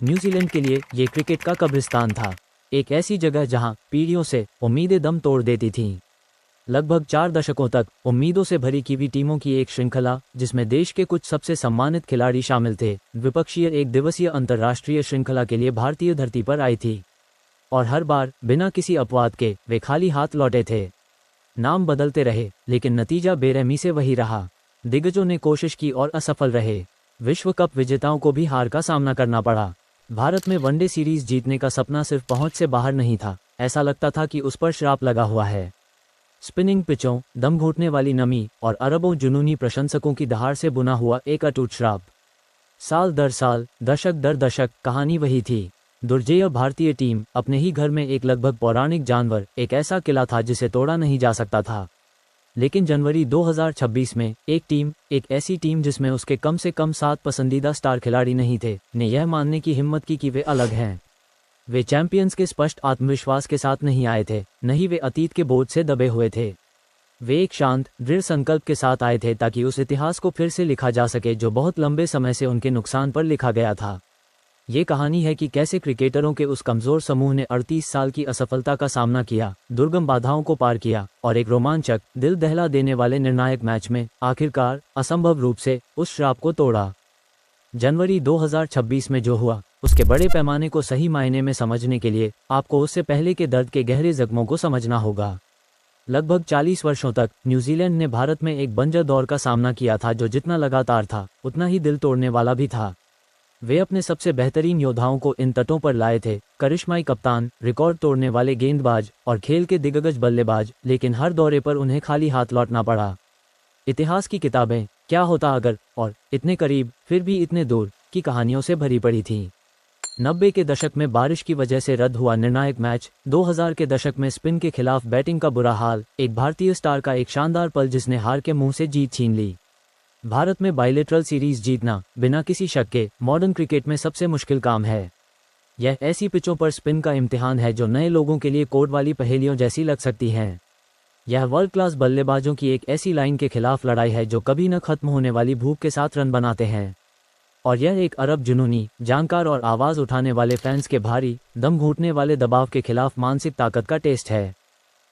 New Zealand के लिए ये क्रिकेट का कब्रिस्तान था, एक ऐसी जगह जहां पीढ़ियों से उम्मीदें दम तोड़ देती थीं। लगभग 4 दशकों तक उम्मीदों से भरी कीवी टीमों की एक श्रृंखला, जिसमें देश के कुछ सबसे सम्मानित खिलाड़ी शामिल थे, द्विपक्षीय एक दिवसीय अंतर्राष्ट्रीय श्रृंखला के लिए भारतीय धरती पर आई थी। और हर बार बिना किसी अपवाद के वे खाली हाथ लौटे थे। नाम बदलते रहे, लेकिन नतीजा बेरहमी से वही रहा। दिग्गजों ने कोशिश की और असफल रहे। विश्व कप विजेताओं को भी हार का सामना करना पड़ा। भारत में वनडे सीरीज जीतने का सपना सिर्फ पहुंच से बाहर नहीं था, ऐसा लगता था कि उस पर श्राप लगा हुआ है। स्पिनिंग पिचों, दम घुटने वाली नमी और अरबों जुनूनी प्रशंसकों की दहाड़ से बुना हुआ एक अटूट श्राप। साल दर साल, दशक दर दशक कहानी वही थी। दुर्जेय भारतीय टीम अपने ही घर में एक लगभग पौराणिक जानवर, एक ऐसा किला था जिसे तोड़ा नहीं जा सकता था। लेकिन जनवरी 2026 में एक ऐसी टीम जिसमें उसके कम से कम 7 पसंदीदा स्टार खिलाड़ी नहीं थे, ने यह मानने की हिम्मत की कि वे अलग हैं। वे चैंपियंस के स्पष्ट आत्मविश्वास के साथ नहीं आए थे, नहीं वे अतीत के बोझ से दबे हुए थे। वे एक शांत, दृढ़ संकल्प के साथ आए थे ताकि उस इतिहास को फिर से लिखा जा सके जो बहुत लंबे समय से उनके नुकसान पर लिखा गया था। ये कहानी है कि कैसे क्रिकेटरों के उस कमजोर समूह ने 38 साल की असफलता का सामना किया, दुर्गम बाधाओं को पार किया और एक रोमांचक, दिल दहला देने वाले निर्णायक मैच में आखिरकार असंभव रूप से उस श्राप को तोड़ा। जनवरी 2026 में जो हुआ, उसके बड़े पैमाने को सही मायने में समझने के लिए आपको उससे पहले के दर्द के गहरे जख्मों को समझना होगा। लगभग 40 वर्षों तक न्यूजीलैंड ने भारत में एक बंजर दौर का सामना किया था जो जितना लगातार था, उतना ही दिल तोड़ने वाला भी था। वे अपने सबसे बेहतरीन योद्धाओं को इन तटों पर लाए थे, करिश्माई कप्तान, रिकॉर्ड तोड़ने वाले गेंदबाज और खेल के दिग्गज बल्लेबाज, लेकिन हर दौरे पर उन्हें खाली हाथ लौटना पड़ा। इतिहास की किताबें क्या होता अगर और इतने करीब फिर भी इतने दूर की कहानियों से भरी पड़ी थीं। 90 के दशक में बारिश की वजह से रद्द हुआ निर्णायक मैच, 2000 के दशक में स्पिन के खिलाफ बैटिंग का बुरा हाल, एक भारतीय स्टार का एक शानदार पल जिसने हार के मुंह से जीत छीन ली। भारत में बाइलेटरल सीरीज जीतना बिना किसी शक के मॉडर्न क्रिकेट में सबसे मुश्किल काम है। यह ऐसी पिचों पर स्पिन का इम्तिहान है जो नए लोगों के लिए कोड वाली पहेलियों जैसी लग सकती हैं। यह वर्ल्ड क्लास बल्लेबाजों की एक ऐसी लाइन के खिलाफ लड़ाई है जो कभी न खत्म होने वाली भूख के साथ रन बनाते हैं। और यह एक अरब जुनूनी, जानकार और आवाज़ उठाने वाले फैंस के भारी, दम घुटने वाले दबाव के खिलाफ मानसिक ताकत का टेस्ट है।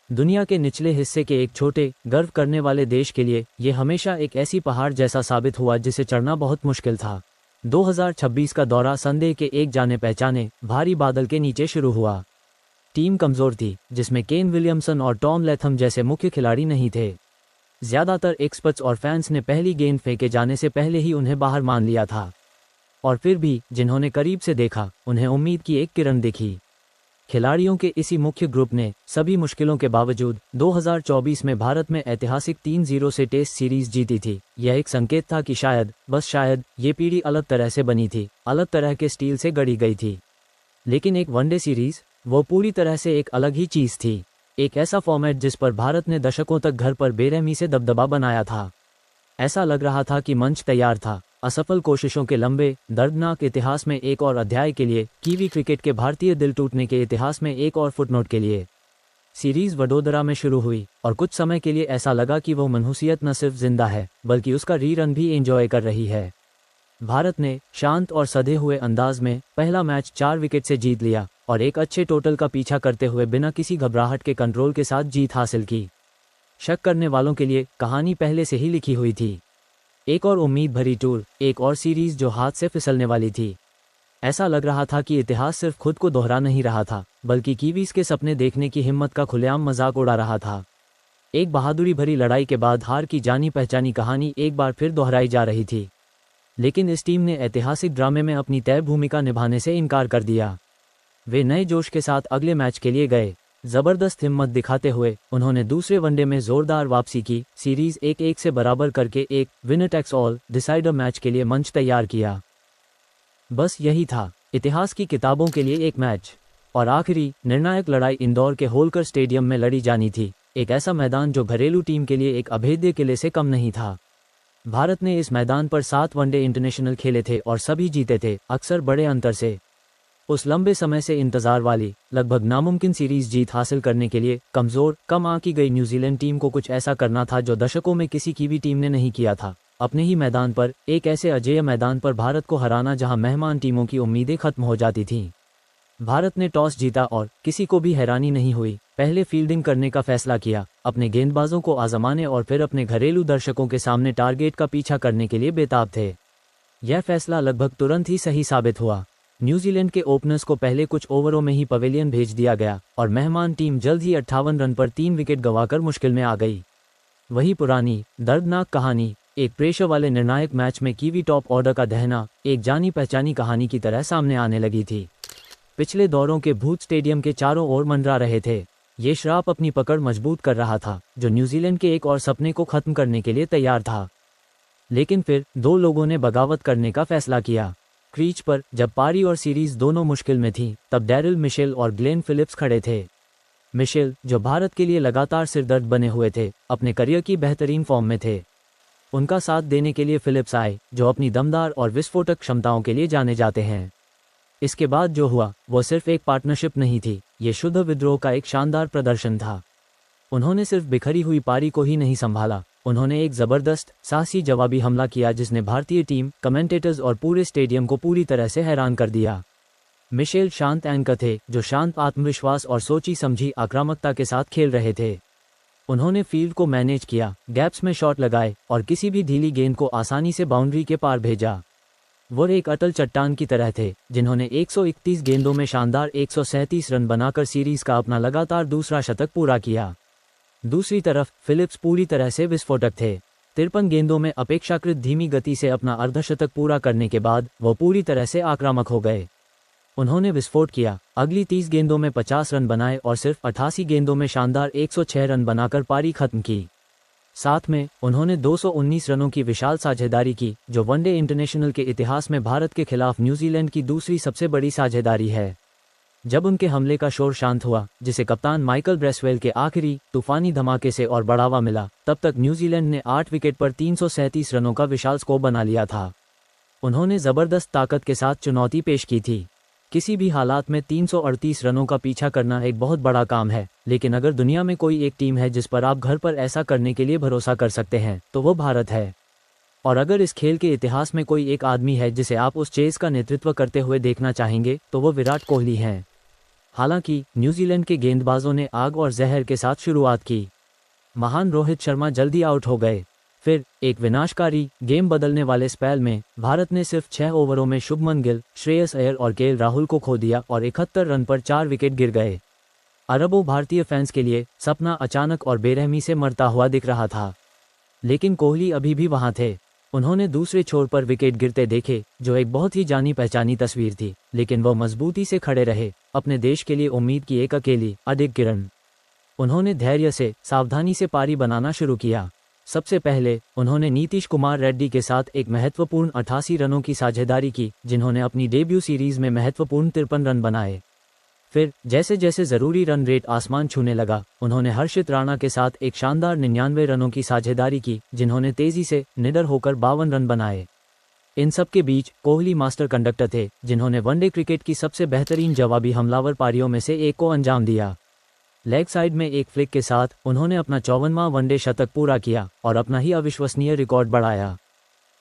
दुनिया के निचले हिस्से के एक छोटे, गर्व करने वाले देश के लिए ये हमेशा एक ऐसी पहाड़ जैसा साबित हुआ जिसे चढ़ना बहुत मुश्किल था। 2026 का दौरा संदेह के एक जाने पहचाने भारी बादल के नीचे शुरू हुआ। टीम कमज़ोर थी, जिसमें केन विलियमसन और टॉम लैथम जैसे मुख्य खिलाड़ी नहीं थे। ज़्यादातर एक्सपर्ट्स और फैंस ने पहली गेंद फेंके जाने से पहले ही उन्हें बाहर मान लिया था। और फिर भी जिन्होंने करीब से देखा, उन्हें उम्मीद की एक किरण दिखी। खिलाड़ियों के इसी मुख्य ग्रुप ने सभी मुश्किलों के बावजूद 2024 में भारत में ऐतिहासिक 3-0 से टेस्ट सीरीज जीती थी। यह एक संकेत था कि शायद, बस शायद, ये पीढ़ी अलग तरह से बनी थी, अलग तरह के स्टील से गढ़ी गई थी। लेकिन एक वनडे सीरीज, वो पूरी तरह से एक अलग ही चीज़ थी। एक ऐसा फॉर्मेट जिस पर भारत ने दशकों तक घर पर बेरहमी से दबदबा बनाया था। ऐसा लग रहा था कि मंच तैयार था, असफल कोशिशों के लंबे, दर्दनाक इतिहास में एक और अध्याय के लिए, कीवी क्रिकेट के भारतीय दिल टूटने के इतिहास में एक और फुटनोट के लिए। सीरीज वडोदरा में शुरू हुई और कुछ समय के लिए ऐसा लगा कि वो मनहूसियत न सिर्फ जिंदा है, बल्कि उसका रीरन भी एंजॉय कर रही है। भारत ने शांत और सधे हुए अंदाज में पहला मैच 4 विकेट से जीत लिया और एक अच्छे टोटल का पीछा करते हुए बिना किसी घबराहट के कंट्रोल के साथ जीत हासिल की। शक करने वालों के लिए कहानी पहले से ही लिखी हुई थी। एक और उम्मीद भरी टूर, एक और सीरीज जो हाथ से फिसलने वाली थी। ऐसा लग रहा था कि इतिहास सिर्फ खुद को दोहरा नहीं रहा था, बल्कि कीवीज के सपने देखने की हिम्मत का खुलेआम मजाक उड़ा रहा था। एक बहादुरी भरी लड़ाई के बाद हार की जानी पहचानी कहानी एक बार फिर दोहराई जा रही थी। लेकिन इस टीम ने ऐतिहासिक ड्रामे में अपनी तय भूमिका निभाने से इनकार कर दिया। वे नए जोश के साथ अगले मैच के लिए गए। जबरदस्त हिम्मत दिखाते हुए उन्होंने दूसरे वनडे में जोरदार वापसी की, सीरीज 1-1 से बराबर करके एक winner takes all decider match के लिए मंच तैयार किया। बस यही था, इतिहास की किताबों के लिए एक मैच। और आखिरी निर्णायक लड़ाई इंदौर के होलकर स्टेडियम में लड़ी जानी थी, एक ऐसा मैदान जो घरेलू टीम के लिए एक अभेद्य किले से कम नहीं था। भारत ने इस मैदान पर 7 वनडे इंटरनेशनल खेले थे और सभी जीते थे, अक्सर बड़े अंतर से। उस लंबे समय से इंतजार वाली, लगभग नामुमकिन सीरीज जीत हासिल करने के लिए कमजोर, कम आंकी गई न्यूजीलैंड टीम को कुछ ऐसा करना था जो दशकों में किसी कीवी टीम ने नहीं किया था, अपने ही मैदान पर, एक ऐसे अजेय मैदान पर भारत को हराना जहां मेहमान टीमों की उम्मीदें खत्म हो जाती थीं। भारत ने टॉस जीता और किसी को भी हैरानी नहीं हुई, पहले फील्डिंग करने का फैसला किया, अपने गेंदबाजों को आजमाने और फिर अपने घरेलू दर्शकों के सामने टारगेट का पीछा करने के लिए बेताब थे। यह फैसला लगभग तुरंत ही सही साबित हुआ। न्यूजीलैंड के ओपनर्स को पहले कुछ ओवरों में ही पवेलियन भेज दिया गया और मेहमान टीम जल्द ही 58 रन पर 3 विकेट गंवाकर मुश्किल में आ गई। वही पुरानी दर्दनाक कहानी, एक प्रेशर वाले निर्णायक मैच में कीवी टॉप ऑर्डर का दहना एक जानी पहचानी कहानी की तरह सामने आने लगी थी। पिछले दौरों के भूत स्टेडियम के चारों ओर मंडरा रहे थे। ये श्राप अपनी पकड़ मजबूत कर रहा था, जो न्यूजीलैंड के एक और सपने को खत्म करने के लिए तैयार था। लेकिन फिर दो लोगों ने बगावत करने का फैसला किया। क्रीज पर जब पारी और सीरीज दोनों मुश्किल में थी, तब डैरिल मिशेल और ग्लेन फिलिप्स खड़े थे। मिशेल, जो भारत के लिए लगातार सिरदर्द बने हुए थे, अपने करियर की बेहतरीन फॉर्म में थे। उनका साथ देने के लिए फिलिप्स आए, जो अपनी दमदार और विस्फोटक क्षमताओं के लिए जाने जाते हैं। इसके बाद जो हुआ वो सिर्फ एक पार्टनरशिप नहीं थी, ये शुद्ध विद्रोह का एक शानदार प्रदर्शन था। उन्होंने सिर्फ बिखरी हुई पारी को ही नहीं संभाला, उन्होंने एक जबरदस्त साहसी जवाबी हमला किया जिसने भारतीय टीम, कमेंटेटर्स और पूरे स्टेडियम को पूरी तरह से हैरान कर दिया। मिशेल शांत एंकर थे, जो शांत आत्मविश्वास और सोची समझी आक्रामकता के साथ खेल रहे थे। उन्होंने फील्ड को मैनेज किया, गैप्स में शॉट लगाए और किसी भी ढीली गेंद को आसानी से बाउंड्री के पार भेजा। वो एक अटल चट्टान की तरह थे, जिन्होंने 131 गेंदों में शानदार 137 रन बनाकर सीरीज का अपना लगातार दूसरा शतक पूरा किया। दूसरी तरफ फिलिप्स पूरी तरह से विस्फोटक थे। 53 गेंदों में अपेक्षाकृत धीमी गति से अपना अर्धशतक पूरा करने के बाद वो पूरी तरह से आक्रामक हो गए। उन्होंने विस्फोट किया, अगली 30 गेंदों में 50 रन बनाए और सिर्फ 88 गेंदों में शानदार 106 रन बनाकर पारी खत्म की। साथ में उन्होंने 219 रनों की विशाल साझेदारी की, जो वनडे इंटरनेशनल के इतिहास में भारत के खिलाफ न्यूजीलैंड की दूसरी सबसे बड़ी साझेदारी है। जब उनके हमले का शोर शांत हुआ, जिसे कप्तान माइकल ब्रेसवेल के आखिरी तूफानी धमाके से और बढ़ावा मिला, तब तक न्यूजीलैंड ने 8 विकेट पर 337 रनों का विशाल स्कोर बना लिया था। उन्होंने जबरदस्त ताकत के साथ चुनौती पेश की थी। किसी भी हालात में 338 रनों का पीछा करना एक बहुत बड़ा काम है, लेकिन अगर दुनिया में कोई एक टीम है जिस पर आप घर पर ऐसा करने के लिए भरोसा कर सकते हैं, तो वो भारत है। और अगर इस खेल के इतिहास में कोई एक आदमी है जिसे आप उस चेज़ का नेतृत्व करते हुए देखना चाहेंगे, तो वो विराट कोहली हैं। हालांकि न्यूजीलैंड के गेंदबाजों ने आग और जहर के साथ शुरुआत की। महान रोहित शर्मा जल्दी आउट हो गए। फिर एक विनाशकारी गेम बदलने वाले स्पेल में भारत ने सिर्फ 6 ओवरों में शुभमन गिल, श्रेयस अय्यर और केएल राहुल को खो दिया और 71 रन पर 4 विकेट गिर गए। अरबों भारतीय फैंस के लिए सपना अचानक और बेरहमी से मरता हुआ दिख रहा था। लेकिन कोहली अभी भी वहां थे। उन्होंने दूसरे छोर पर विकेट गिरते देखे, जो एक बहुत ही जानी पहचानी तस्वीर थी, लेकिन वो मजबूती से खड़े रहे, अपने देश के लिए उम्मीद की एक अकेली अडिग किरण। उन्होंने धैर्य से, सावधानी से पारी बनाना शुरू किया। सबसे पहले उन्होंने नीतीश कुमार रेड्डी के साथ एक महत्वपूर्ण 88 रनों की साझेदारी की, जिन्होंने अपनी डेब्यू सीरीज में महत्वपूर्ण 53 रन बनाए। फिर जैसे जैसे जरूरी रन रेट आसमान छूने लगा, उन्होंने हर्षित राणा के साथ एक शानदार 99 रनों की साझेदारी की, जिन्होंने तेजी से निडर होकर 52 रन बनाए। इन सब के बीच कोहली मास्टर कंडक्टर थे, जिन्होंने वनडे क्रिकेट की सबसे बेहतरीन जवाबी हमलावर पारियों में से एक को अंजाम दिया। लेग साइड में एक फ्लिक के साथ उन्होंने अपना 54वां वनडे शतक पूरा किया और अपना ही अविश्वसनीय रिकॉर्ड बढ़ाया।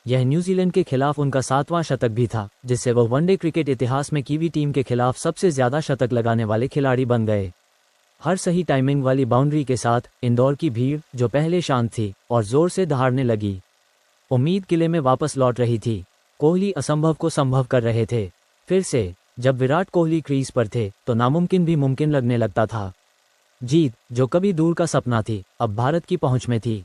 यह न्यूजीलैंड के खिलाफ उनका 7वां शतक भी था, जिससे वह वनडे क्रिकेट इतिहास में कीवी टीम के खिलाफ सबसे ज्यादा शतक लगाने वाले खिलाड़ी बन गए। हर सही टाइमिंग वाली बाउंड्री के साथ इंदौर की भीड़, जो पहले शांत थी और जोर से दहाड़ने लगी, उम्मीद किले में वापस लौट रही थी। कोहली असंभव को संभव कर रहे थे। फिर से जब विराट कोहली क्रीज पर थे, तो नामुमकिन भी मुमकिन लगने लगता था। जीत, जो कभी दूर का सपना थी, अब भारत की पहुंच में थी।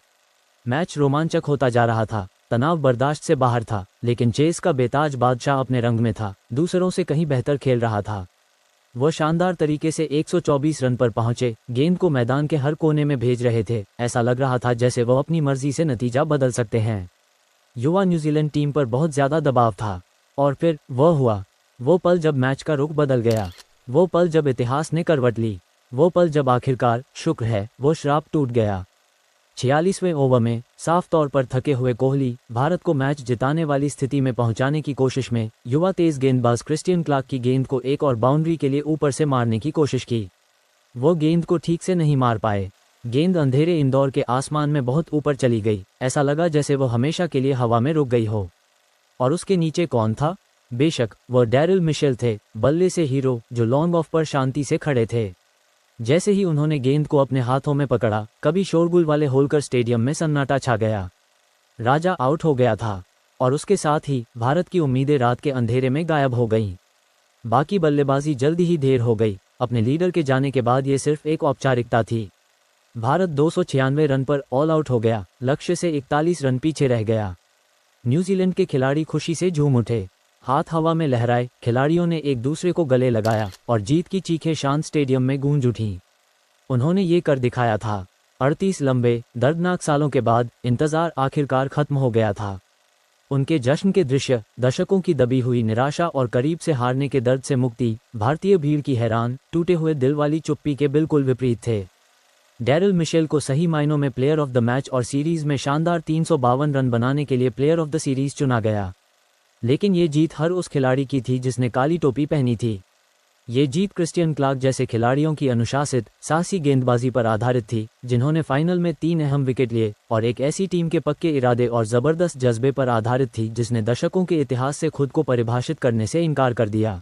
मैच रोमांचक होता जा रहा था, तनाव बर्दाश्त से बाहर था, लेकिन चेस का बेताज बादशाह अपने रंग में था, दूसरों से कहीं बेहतर खेल रहा था। वह शानदार तरीके से 124 रन पर पहुंचे, गेंद को मैदान के हर कोने में भेज रहे थे। ऐसा लग रहा था जैसे वह अपनी मर्जी से नतीजा बदल सकते हैं। युवा न्यूजीलैंड टीम पर बहुत ज्यादा दबाव था। और फिर वह हुआ, वो पल जब मैच का रुख बदल गया, वो पल जब इतिहास ने करवट ली, वो पल जब आखिरकार, शुक्र है, वो श्राप टूट गया। 46वें ओवर में साफ तौर पर थके हुए कोहली भारत को मैच जिताने वाली स्थिति में पहुंचाने की कोशिश में युवा तेज गेंदबाज क्रिस्टियन क्लार्क की गेंद को एक और बाउंड्री के लिए ऊपर से मारने की कोशिश की। वो गेंद को ठीक से नहीं मार पाए। गेंद अंधेरे इंदौर के आसमान में बहुत ऊपर चली गई, ऐसा लगा जैसे वो हमेशा के लिए हवा में रुक गई हो। और उसके नीचे कौन था? बेशक वह डैरिल मिशेल थे, बल्ले से हीरो, जो लॉन्ग ऑफ पर शांति से खड़े थे। जैसे ही उन्होंने गेंद को अपने हाथों में पकड़ा, कभी शोरगुल वाले होलकर स्टेडियम में सन्नाटा छा गया। राजा आउट हो गया था और उसके साथ ही भारत की उम्मीदें रात के अंधेरे में गायब हो गईं। बाकी बल्लेबाजी जल्दी ही ढेर हो गई। अपने लीडर के जाने के बाद ये सिर्फ एक औपचारिकता थी। भारत 296 रन पर ऑल आउट हो गया, लक्ष्य से 41 रन पीछे रह गया। न्यूजीलैंड के खिलाड़ी खुशी से झूम उठे, हाथ हवा में लहराए, खिलाड़ियों ने एक दूसरे को गले लगाया और जीत की चीखें शांत स्टेडियम में गूंज उठीं। उन्होंने ये कर दिखाया था। 38 लंबे दर्दनाक सालों के बाद इंतजार आखिरकार खत्म हो गया था। उनके जश्न के दृश्य दशकों की दबी हुई निराशा और करीब से हारने के दर्द से मुक्ति, भारतीय भीड़ की हैरान टूटे हुए दिल वाली चुप्पी के बिल्कुल विपरीत थे। डैरिल मिशेल को सही मायनों में प्लेयर ऑफ द मैच और सीरीज में शानदार 352 रन बनाने के लिए प्लेयर ऑफ द सीरीज चुना गया। लेकिन ये जीत हर उस खिलाड़ी की थी जिसने काली टोपी पहनी थी। ये जीत क्रिस्टियन क्लार्क जैसे खिलाड़ियों की अनुशासित, साहसी गेंदबाजी पर आधारित थी, जिन्होंने फाइनल में 3 अहम विकेट लिए, और एक ऐसी टीम के पक्के इरादे और ज़बरदस्त जज्बे पर आधारित थी जिसने दशकों के इतिहास से खुद को परिभाषित करने से इनकार कर दिया।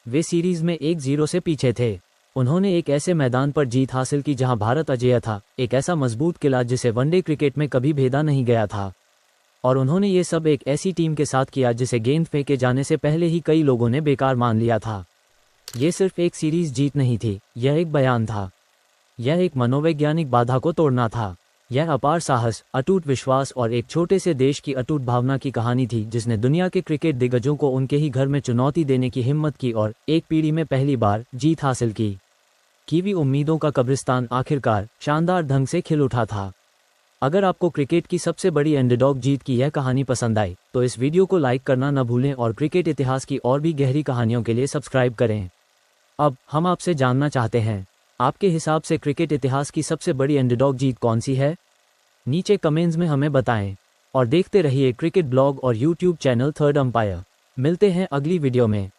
वे सीरीज में 1-0 से पीछे थे। उन्होंने एक ऐसे मैदान पर जीत हासिल की जहां भारत अजेय था, एक ऐसा मजबूत किला जिसे वनडे क्रिकेट में कभी भेदा नहीं गया था। और उन्होंने ये सब एक ऐसी टीम के साथ किया जिसे गेंद फेंके जाने से पहले ही कई लोगों ने बेकार मान लिया था। ये सिर्फ एक सीरीज जीत नहीं थी, यह एक बयान था। यह एक मनोवैज्ञानिक बाधा को तोड़ना था। यह अपार साहस, अटूट विश्वास और एक छोटे से देश की अटूट भावना की कहानी थी जिसने दुनिया के क्रिकेट दिग्गजों को उनके ही घर में चुनौती देने की हिम्मत की और एक पीढ़ी में पहली बार जीत हासिल की। कीवी उम्मीदों का कब्रिस्तान आखिरकार शानदार ढंग से खिल उठा था। अगर आपको क्रिकेट की सबसे बड़ी अंडरडॉग जीत की यह कहानी पसंद आई तो इस वीडियो को लाइक करना न भूलें और क्रिकेट इतिहास की और भी गहरी कहानियों के लिए सब्सक्राइब करें। अब हम आपसे जानना चाहते हैं, आपके हिसाब से क्रिकेट इतिहास की सबसे बड़ी अंडरडॉग जीत कौन सी है? नीचे कमेंट्स में हमें बताएं और देखते रहिए क्रिकेट ब्लॉग और यूट्यूब चैनल थर्ड अंपायर। मिलते हैं अगली वीडियो में।